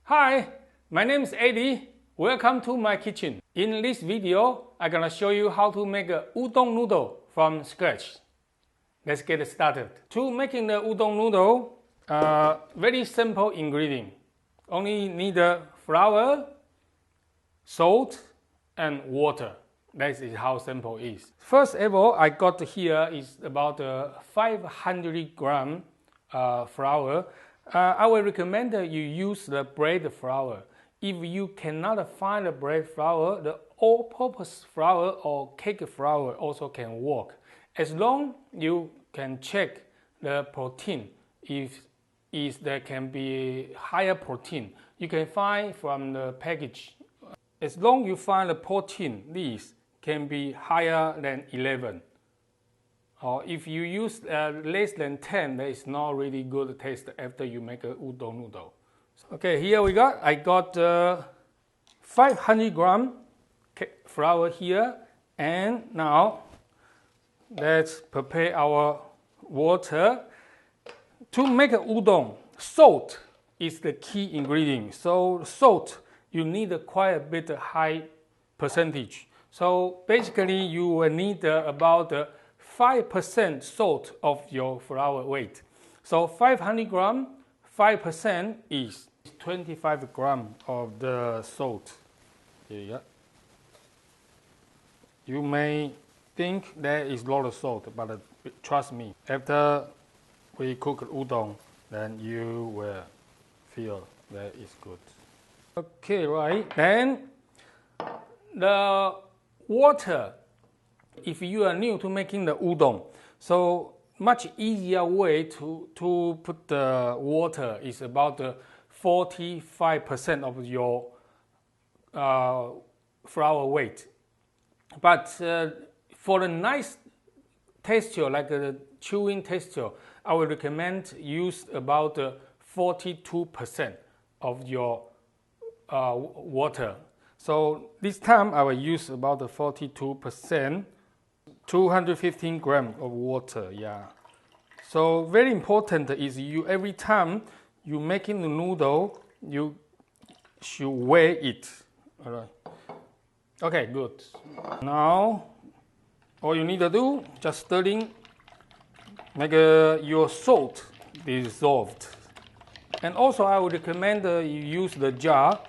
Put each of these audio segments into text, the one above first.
Hi, my name is Eddy. Welcome to my kitchen. In this video, I'm gonna show you how to make a udon noodle from scratch. Let's get started. To making the udon noodle, very simple ingredient. Only need the flour, salt, and water. That is how simple it is. First of all, I got here is about 500 gram flour. I will recommend that you use the bread flour. If you cannot find the bread flour, the all-purpose flour or cake flour also can work. As long you can check the protein, if there can be higher protein, you can find from the package. As long you find the protein, this can be higher than 11. Or if you use less than 10, that is not really good taste after you make a udon noodle. Okay, here I got 500 gram flour here, and now let's prepare our water. To make a udon, salt is the key ingredient. So salt, you need quite a bit high percentage. So basically you will need about 5% salt of your flour weight. So 500 gram, 5% is 25 gram of the salt. Here you go. You may think that is a lot of salt, but trust me, after we cook udon, then you will feel that it's good. Okay, right. Then the water. If you are new to making the udon, so much easier way to put the water is about 45% of your flour weight. But for the nice texture, like the chewing texture, I would recommend use about 42% of your water. So this time I will use about 42%. 215 grams of water, yeah. So very important is you every time you making the noodle, you should weigh it. All right. Okay, good. Now all you need to do, just stirring, make your salt dissolved. And also I would recommend you use the jar.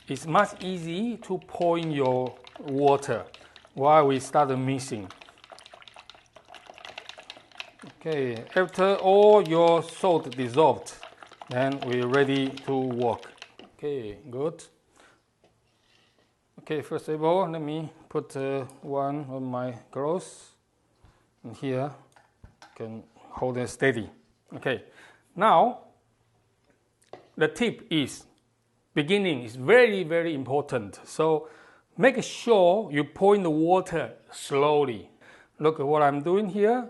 It's much easy to pour in your water while we start mixing. Okay, after all your salt dissolved, then we're ready to work. Okay, good. Okay, first of all, let me put one of my gloves in here. Can hold it steady. Okay, now the tip is beginning is very, very important. So make sure you pour in the water slowly. Look at what I'm doing here.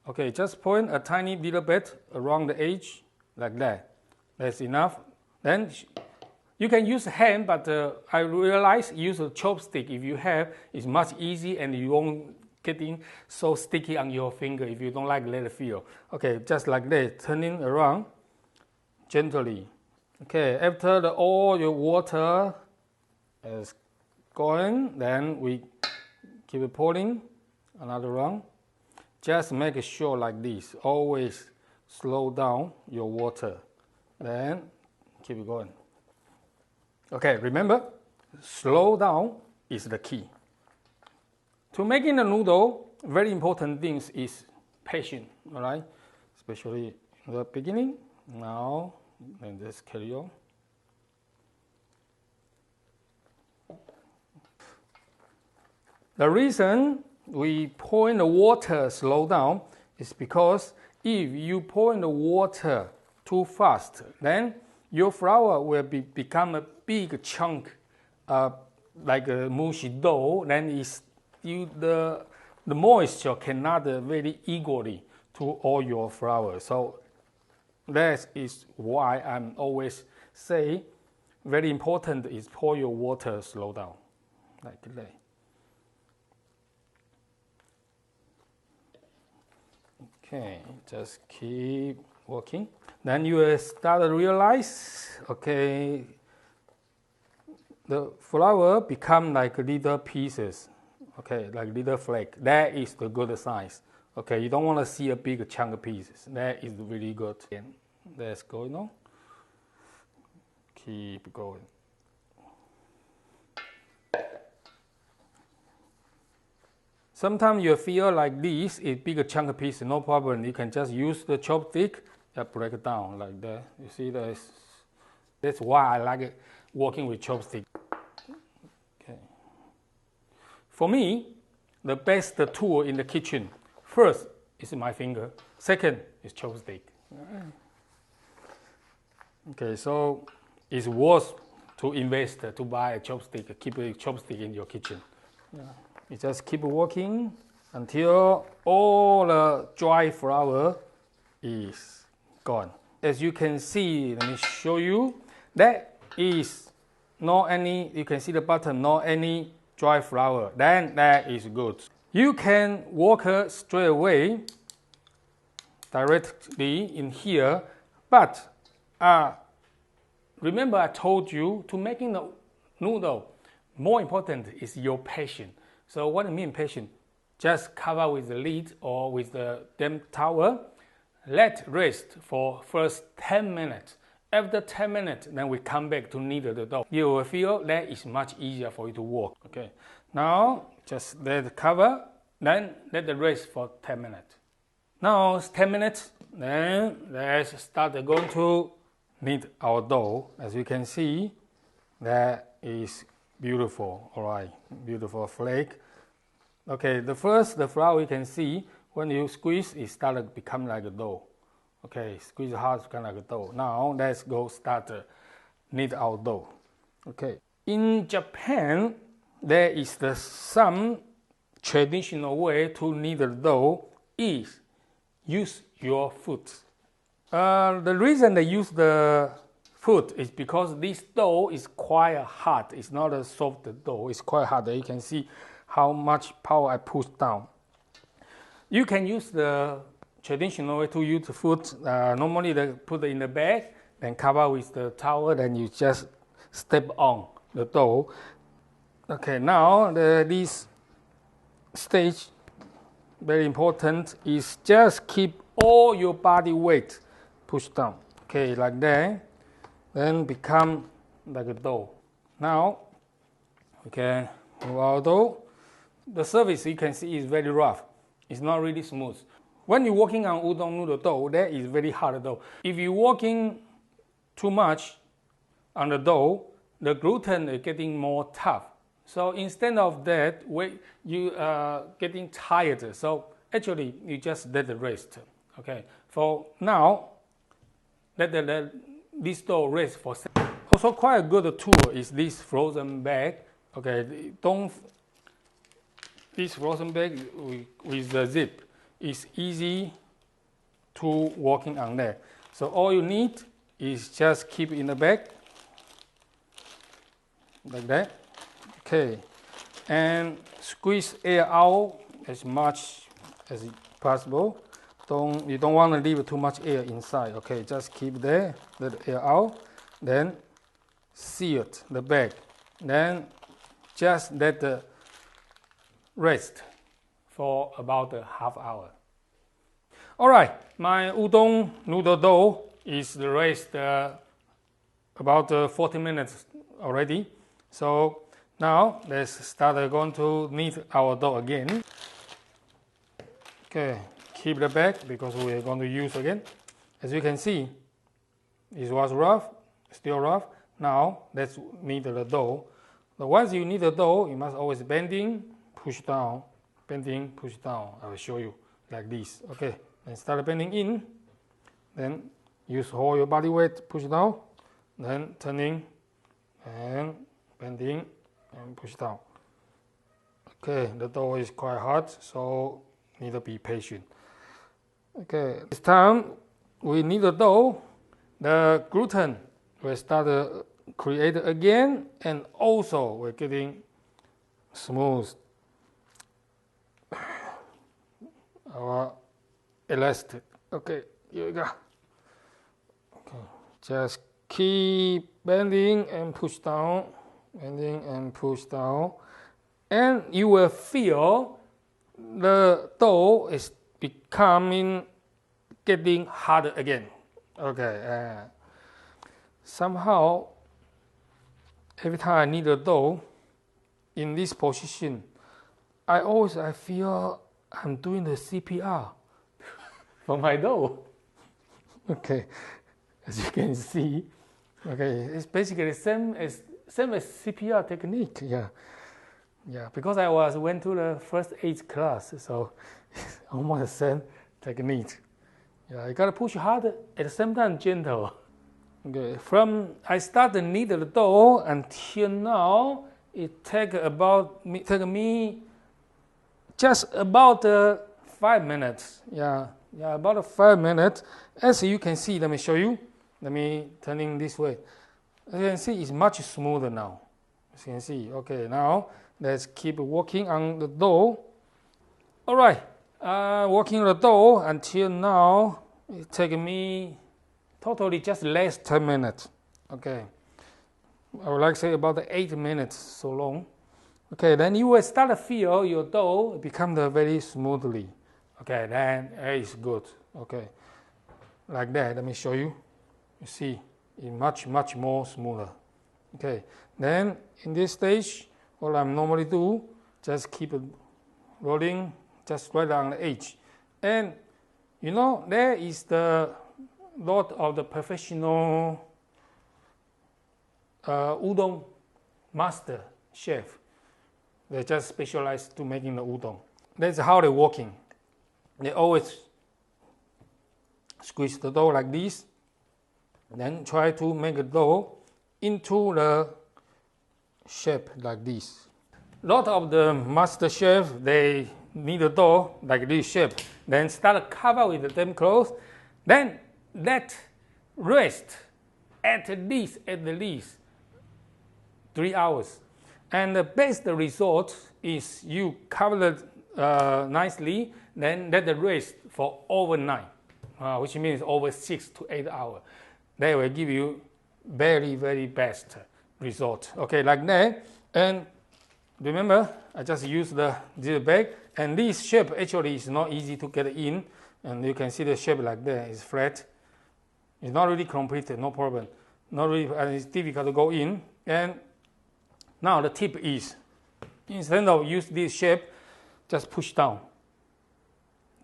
Okay, just point a tiny little bit around the edge, like that. That's enough. Then you can use hand, but I realize use a chopstick if you have. It's much easy and you won't getting so sticky on your finger if you don't like let it feel. Okay, just like that, turning around gently. Okay, after all your water is going, then we keep it pouring another round. Just make sure like this. Always slow down your water. Then keep it going. Okay, remember, slow down is the key. To making a noodle, very important things is patience, all right? Especially in the beginning. Now, then just carry on. The reason we pour in the water slow down is because if you pour in the water too fast, then your flour will become a big chunk, like a mushy dough. Then the moisture cannot very equally to all your flour. So that is why I'm always say very important is pour your water slow down, like that. Okay, just keep working. Then you will start to realize, okay, the flour become like little pieces, okay, like little flake. That is the good size. Okay, you don't want to see a big chunk of pieces. That is really good. And that's going on. Keep going. Sometimes you feel like this is big chunk of piece, no problem. You can just use the chopstick and break it down like that. You see that's why I like it, working with chopstick. Okay. For me, the best tool in the kitchen, first is my finger, second is chopstick. Okay, so it's worth to invest to buy a chopstick, keep a chopstick in your kitchen. Yeah. You just keep working until all the dry flour is gone. As you can see, let me show you, that is not any, you can see the bottom, not any dry flour. Then that is good. You can work straight away directly in here, but remember I told you to making the noodle, more important is your patience. So what I mean patient, just cover with the lid or with the damp towel, let rest for first 10 minutes. After 10 minutes, then we come back to knead the dough. You will feel that is much easier for you to work. Okay. Now just let it cover, then let it rest for 10 minutes. Now it's 10 minutes, then let's start going to knead our dough. As you can see, that is beautiful, all right, beautiful flake. Okay, the flour you can see, when you squeeze, it started to become like a dough. Okay, squeeze hard, become like a dough. Now let's go start knead our dough. Okay, in Japan, there is some traditional way to knead the dough is use your foot. The reason they use the foot is because this dough is quite hard. It's not a soft dough. It's quite hard. You can see how much power I push down. You can use the traditional way to use the foot. Normally they put it in the bag, then cover with the towel, then you just step on the dough. Okay, now this stage, very important, is just keep all your body weight pushed down. Okay, like that. Then become like a dough. Now, okay, move our dough. The surface you can see is very rough. It's not really smooth. When you're working on udon noodle dough, that is very hard dough. If you're working too much on the dough, the gluten is getting more tough. So instead of that, you are getting tired. So actually, you just let it rest. Okay. For now, let this dough rest for. Also, quite a good tool is this frozen bag. Okay, this frozen bag with the zip is easy to working on that. So all you need is just keep it in the bag like that. Okay, and squeeze air out as much as possible. You don't want to leave too much air inside. Okay, just keep there, let the air out, then seal the bag. Then just let the rest for about a half hour. All right, my udon noodle dough is rest about 40 minutes already. So now let's start going to knead our dough again. Okay, keep the bag because we are going to use again. As you can see, it was rough, still rough. Now let's knead the dough. But once you knead the dough, you must always bending, push down, bending, push down. I will show you like this. Okay, then start bending in, then use all your body weight, push down, then turning and bending and push down. Okay, the dough is quite hard, so need to be patient. Okay, this time we knead the dough, the gluten will start create again, and also we're getting smooth our elastic. Okay, here we go. Okay, just keep bending and push down, bending and push down, and you will feel the dough is getting harder again. Okay, somehow every time I knead the dough in this position, I feel I'm doing the CPR for my dough. Okay, as you can see, okay, it's basically the same as CPR technique. Yeah, because I went to the first aid class, so it's almost the same technique. Yeah, you gotta push hard at the same time gentle. Okay, from I started knead the dough until now, it take me just about 5 minutes. Yeah, about 5 minutes. As you can see, let me show you. Let me turning this way. As you can see, it's much smoother now. As you can see. Okay, now let's keep working on the dough. All right, working on the dough until now, it take me totally just less 10 minutes. Okay, I would like to say about 8 minutes, so long. Okay, then you will start to feel your dough become very smoothly. Okay, then it's good. Okay, like that. Let me show you. You see, it's much more smoother. Okay, then in this stage, what I normally do, just keep it rolling, just right on the edge. And you know, there is the lot of the professional udon master chef. They just specialize to making the udon. That's how they're working. They always squeeze the dough like this, then try to make the dough into the shape like this. A lot of the master chef, they knead the dough like this shape, then start to cover with the damp cloth, then let rest at least 3 hours. And the best result is you cover it nicely, then let it rest for overnight, which means over 6 to 8 hours. They will give you very, very best result. Okay, like that. And remember, I just used the zip bag, and this shape actually is not easy to get in. And you can see the shape like that is flat. It's not really completed, no problem. Not really, and it's difficult to go in. And now the tip is, instead of use this shape, just push down.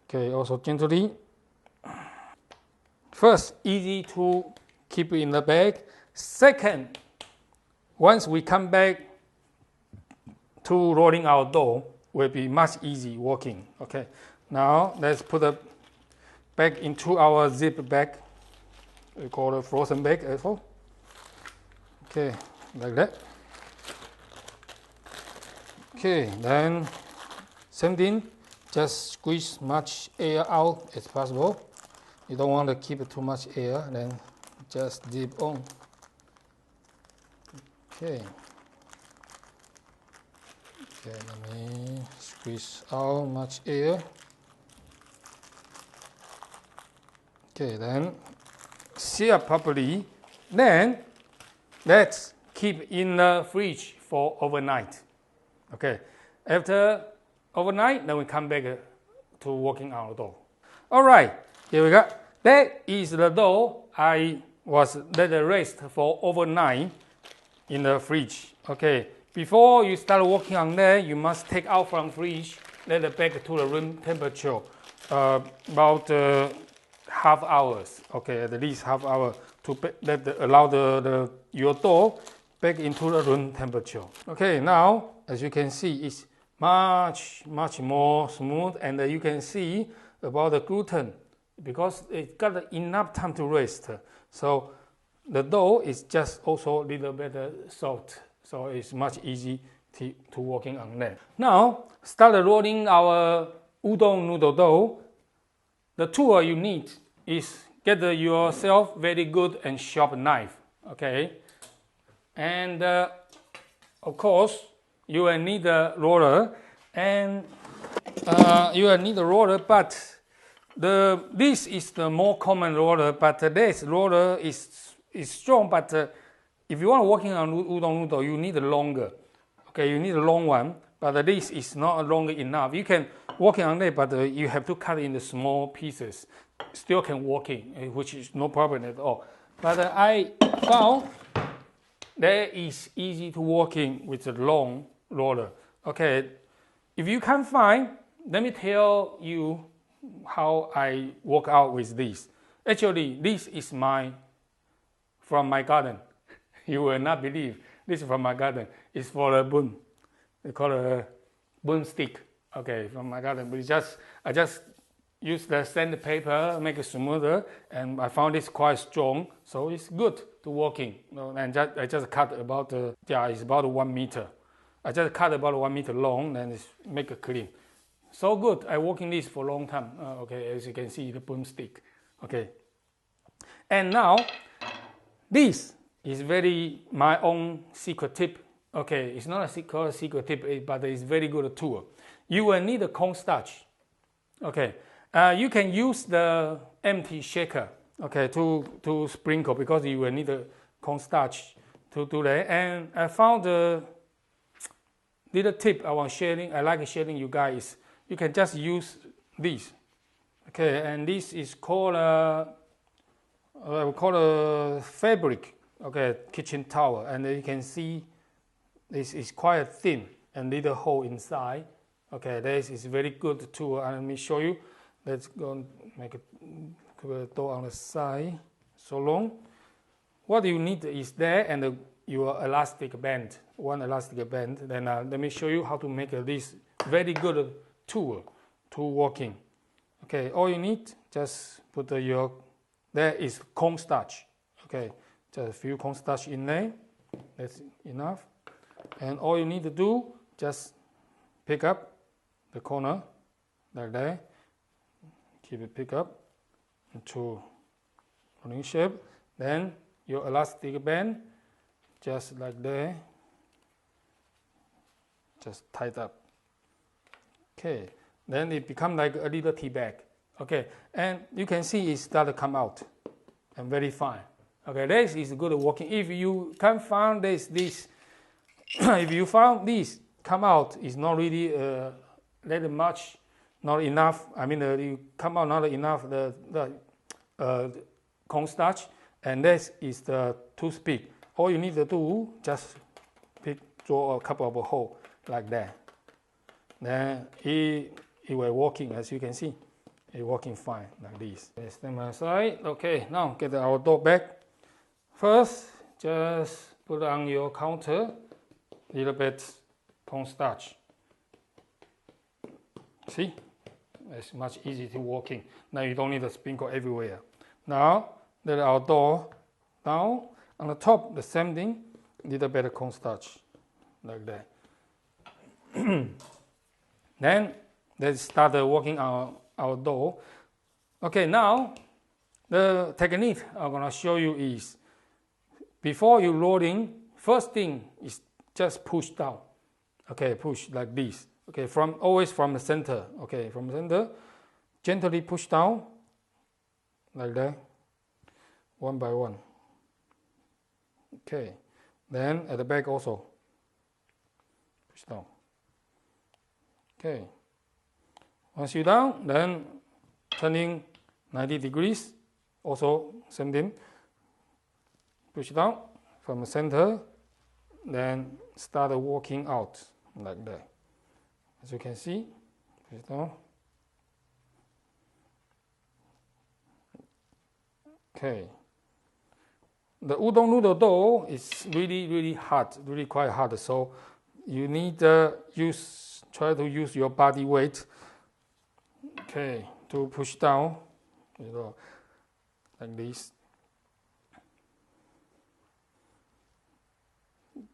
Okay, also gently. First, easy to keep in the bag. Second, once we come back to rolling our dough, will be much easy working. Okay, now let's put it back into our zip bag. We call it frozen bag as well. Okay, like that. Okay, then same thing, just squeeze much air out as possible. You don't want to keep too much air, then just dip on. Okay. Okay, let me squeeze out much air. Okay, then seal properly. Then let's keep in the fridge for overnight. Okay, after overnight, then we come back to working on the dough. All right, here we go. That is the dough I was let it rest for overnight in the fridge. Okay, before you start working on that, you must take out from fridge, let it back to the room temperature, about half hours. Okay, at least half hour to allow your dough back into the room temperature. Okay, now as you can see, it's much more smooth, and you can see about the gluten because it got enough time to rest. So the dough is just also a little bit soft, so it's much easy to working on that. Now start rolling our udon noodle dough. The tool you need is get yourself very good and sharp knife. Okay, And of course, you will need a roller, and you will need a roller, but this is the more common roller, but this roller is strong, but if you want to working on udon noodle, you need a longer. Okay, you need a long one, but this is not long enough. You can working on it, but you have to cut it into small pieces. Still can working, which is no problem at all. But I found that is easy to working with a long roller. Okay, if you can't find, let me tell you how I work out with this. Actually, this is from my garden. You will not believe this is from my garden. It's for a broom. They call it a broomstick. Okay, from my garden. But I just use the sandpaper, make it smoother, and I found it's quite strong, so it's good to working. And I just cut about it's about 1 meter. I just cut about 1 meter long, and it's make it clean. So good. I working this for a long time. Okay, as you can see, the broomstick. Okay, and now this is my own secret tip. Okay, it's not a secret tip, but it's very good tool. You will need a cornstarch. Okay, you can use the empty shaker. Okay, to sprinkle, because you will need a cornstarch to do that. And I found a little tip I like sharing you guys. You can just use this. Okay, and this is called we call a fabric. Okay, kitchen towel, and you can see this is quite thin and little hole inside. Okay, this is very good tool. And let me show you. Let's go and make a door on the side. So long. What you need is there and your elastic band, one elastic band. Then let me show you how to make this very good tool to working. Okay, all you need, just put there is cornstarch. Okay, just a few cornstarch in there. That's enough. And all you need to do, just pick up the corner like that. Keep it pick up into running shape. Then your elastic band, just like that, just tied up. Okay, then it becomes like a little tea bag. Okay, and you can see it start to come out, and very fine. Okay, this is good working. If you can't find this, if you found this come out, it's not really that much, not enough. I mean, you come out not enough the cornstarch, and this is the toothpick. All you need to do, just draw a couple of holes like that. Then it will working, as you can see. It's working fine like this. Stand aside. Okay, now get our dough back. First, just put on your counter a little bit cornstarch. See, it's much easier to working. Now you don't need to sprinkle everywhere. Now let our dough down on the top. The same thing, little bit cornstarch like that. Then let's start working on our dough. Okay, now the technique I'm gonna show you is, before you rolling, first thing is just push down. Okay, push like this. Okay, always from the center. Okay, from the center, gently push down like that, one by one. Okay, then at the back also push down. Okay, once you're down, then turning 90 degrees, also same thing. Push down from the center, then start working out like that. As you can see, push down. Okay. The udon noodle dough is really hard, really quite hard. So you need try to use your body weight. Okay, to push down, like this.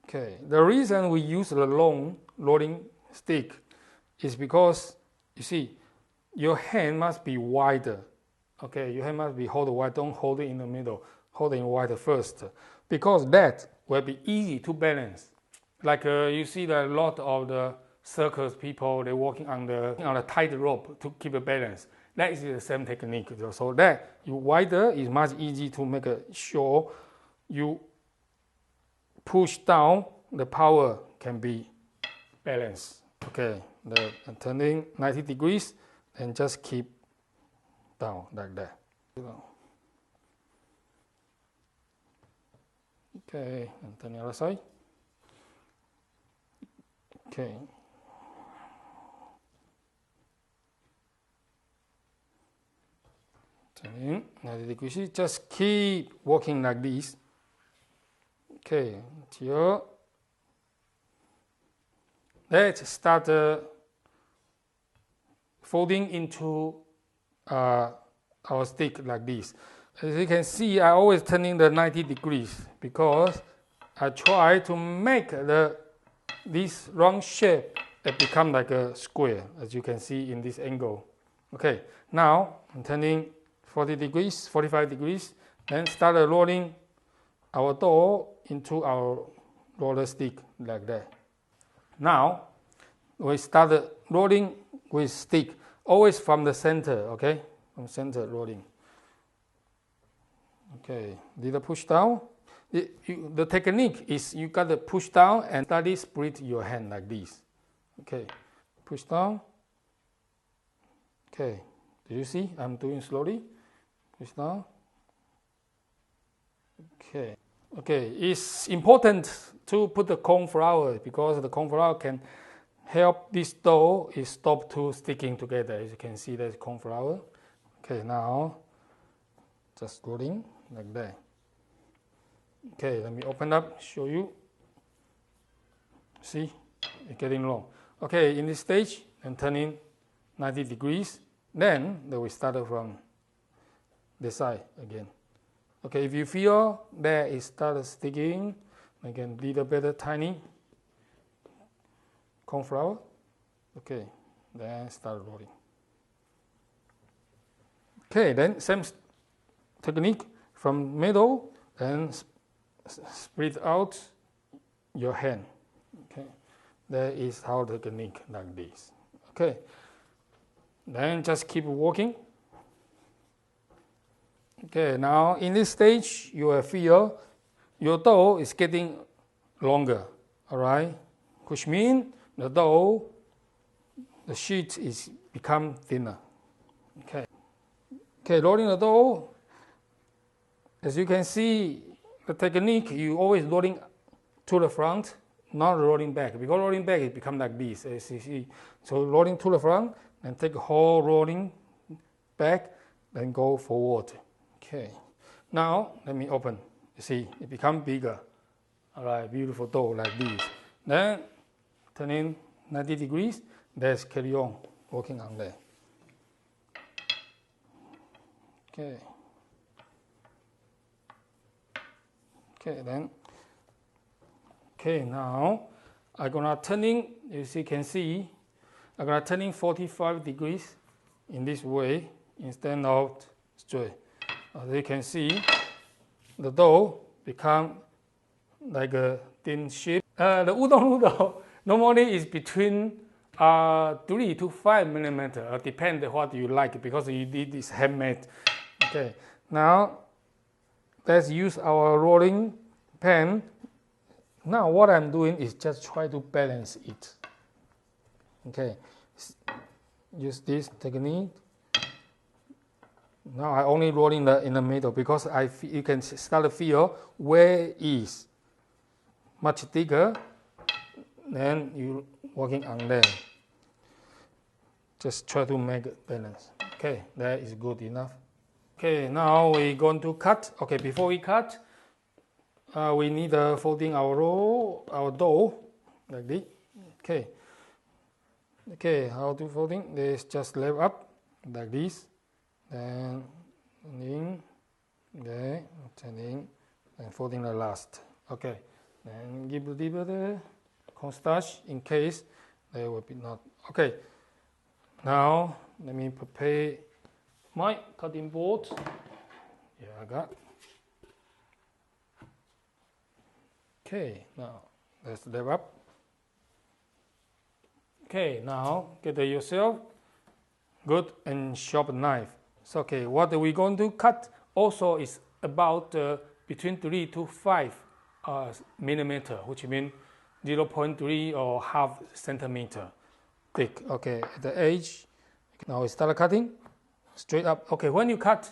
Okay, the reason we use the long rolling stick is because, you see, your hand must be wider. Okay, your hand must be hold wide. Don't hold it in the middle. Hold it wide first, because that will be easy to balance. Like you see that a lot of the circus people, they're walking on a tight rope to keep a balance. That is the same technique. So that you wider is much easy to make sure you push down, the power can be balanced. Okay, the turning 90 degrees and just keep down like that. Okay, and turn the other side. Okay. Turning 90 degrees. Just keep walking like this. Okay, here. Let's start folding into our stick like this. As you can see, I always turning the 90 degrees because I try to make this round shape that become like a square, as you can see in this angle. Okay, now I'm turning 40 degrees, 45 degrees, then start rolling our dough into our roller stick like that. Now we start rolling with stick, always from the center, okay? From center rolling. Okay, little push down. The technique is you got to push down and slightly split your hand like this. Okay, push down. Okay, do you see? I'm doing slowly. Push down. Okay. Okay, it's important to put the corn flour because the corn flour can help this dough is stop to sticking together. As you can see, there's corn flour. Okay, now just rolling like that. Okay, let me open up, show you. See, it's getting long. Okay, in this stage, I'm turning 90 degrees. Then we start from this side again. Okay, if you feel that it starts sticking, again, little bit tiny corn flour. Okay, then start rolling. Okay, then same technique from middle and spread out your hand. Okay, that is how the technique like this. Okay, then just keep working. Okay, now in this stage, you will feel your dough is getting longer, all right? Which means the dough, the sheet is become thinner. Okay, okay, rolling the dough. As you can see, the technique, you always rolling to the front, not rolling back. Because rolling back, it becomes like this, as you see. So rolling to the front, and take a whole rolling back, then go forward. Okay, now let me open. You see, it becomes bigger. All right, beautiful dough like this. Then turning 90 degrees, let's carry on working on that. Okay. Okay, then. Okay, now I'm gonna turning. As you can see, I'm gonna turning 45 degrees in this way instead of straight. As you can see, the dough become like a thin sheet. The udon noodle normally is between 3 to 5 millimeter. Depends what you like because you did this handmade. Okay, now let's use our rolling pan. Now what I'm doing is just try to balance it. Okay, use this technique. Now I only roll in the middle because you can start to feel where is much thicker. Then you working on there. Just try to make it balance. Okay, that is good enough. Okay, now we're going to cut. Okay, before we cut, we need folding our dough like this. Okay. Okay, how to folding? Let's just left up like this. Then turning, okay, turning, and folding the last. Okay, then give a little bit cornstarch in case they will be not. Okay, now let me prepare my cutting board. Here I got. Okay, now let's level up. Okay, now get yourself good and sharp knife. So okay, what we're going to cut also is about between 3 to 5 millimeter, which means 0.3 or half centimeter thick. Okay, at the edge. Now we start cutting straight up. Okay, when you cut,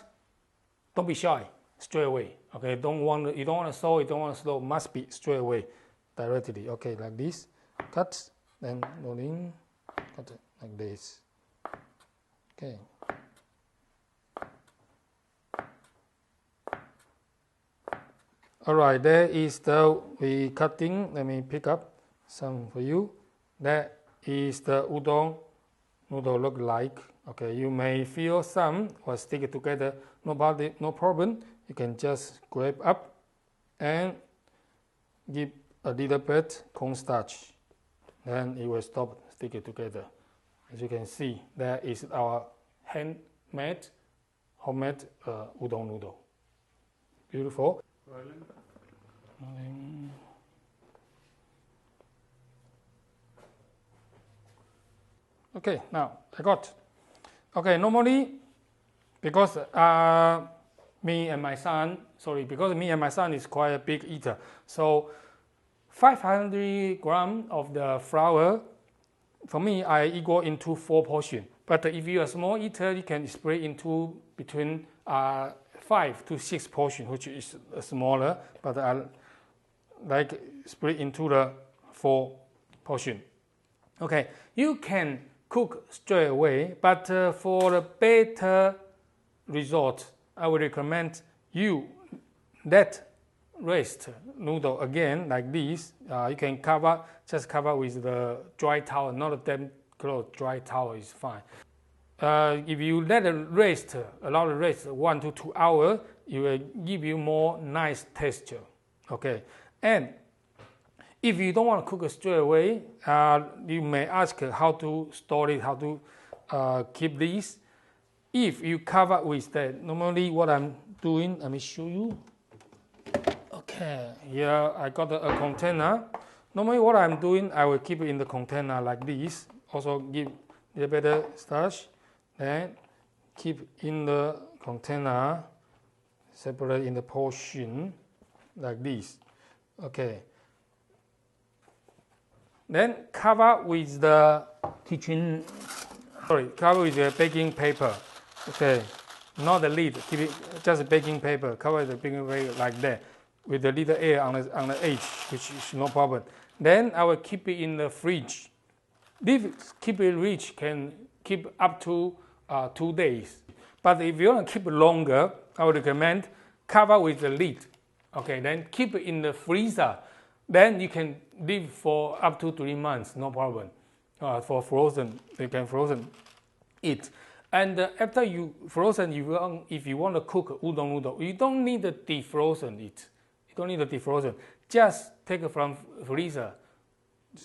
don't be shy. Straight away. Okay, you don't want to slow, you don't want to slow. Must be straight away, directly. Okay, like this. Cut, then rolling. Cut it like this. Okay. All right, there is the we cutting. Let me pick up some for you. That is the udon noodle look like. Okay, you may feel some or stick it together. No problem. You can just grab up and give a little bit cornstarch. Then it will stop, stick it together. As you can see, there is our homemade udon noodle. Beautiful. Okay, now I got. Okay, normally because me and my son is quite a big eater. So 500 grams of the flour, for me, I equal into 4 portions. But if you're a small eater, you can split into between 5 to 6 portions, which is smaller. But I like split into the 4 portions. Okay, you can cook straight away, but for a better result, I would recommend you that rest noodle again like this. You can just cover with the dry towel, not a damp cloth. Dry towel is fine. If you let it rest, allow it rest 1 to 2 hours, it will give you more nice texture. Okay, and if you don't want to cook it straight away, you may ask how to store it, how to keep this. If you cover with that, normally what I'm doing, let me show you. Okay, here I got a container. Normally what I'm doing, I will keep it in the container like this. Also give a better starch. Then keep in the container, separate in the portion like this. Okay. Then cover with the cover with the baking paper. Okay, not the lid. Keep it just baking paper. Cover the baking paper like that, with the little air on the edge, which is no problem. Then I will keep it in the fridge. Keep it rich can keep up to 2 days. But if you want to keep it longer, I would recommend cover with the lid. Okay, then keep it in the freezer. Then you can live for up to 3 months, no problem. For frozen, you can frozen it. And after you frozen, if you want to cook udon noodle, you don't need to defrozen it. You don't need to defrozen. Just take it from freezer,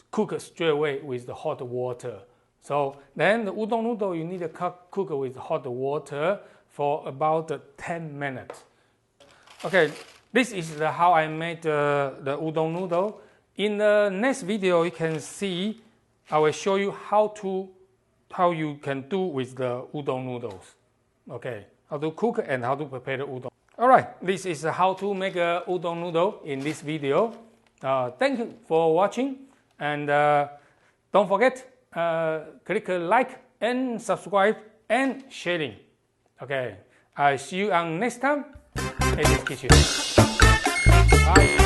cook it straight away with the hot water. So then the udon noodle, you need to cook it with hot water for about 10 minutes. Okay, this is how I made the udon noodle. In the next video, you can see, I will show you how you can do with the udon noodles. Okay, how to cook and how to prepare the udon. Alright, this is how to make a udon noodle in this video. Thank you for watching, and don't forget, click like and subscribe and sharing. Okay, I'll see you on next time. Eddy's Kitchen. Bye.